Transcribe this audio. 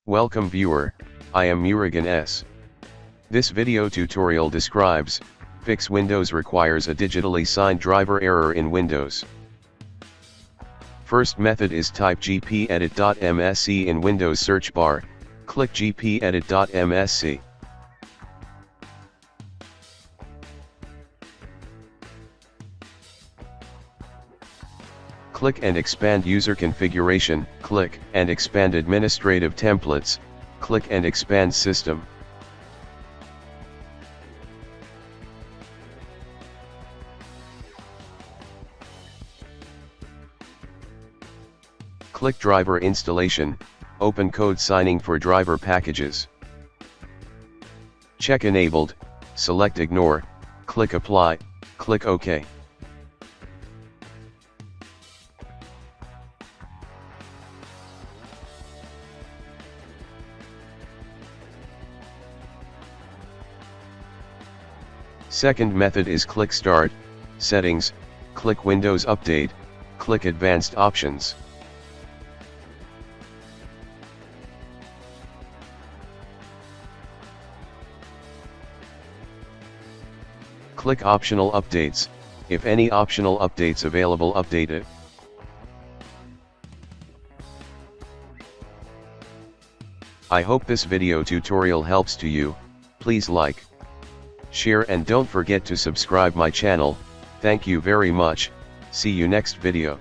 Welcome viewer, I am Murugan S. This video tutorial describes, fix Windows requires a digitally signed driver error in Windows. First method is type gpedit.msc in Windows search bar, click gpedit.msc. Click and expand user configuration, click and expand administrative templates, click and expand system. Click driver installation, open code signing for driver packages. Check enabled, select ignore, click apply, click OK. Second method is click Start, Settings, click Windows Update, click Advanced Options. Click Optional Updates, if any optional updates available, update it. I hope this video tutorial helps to you. Please like, share and don't forget to subscribe my channel. Thank you very much. See you next video.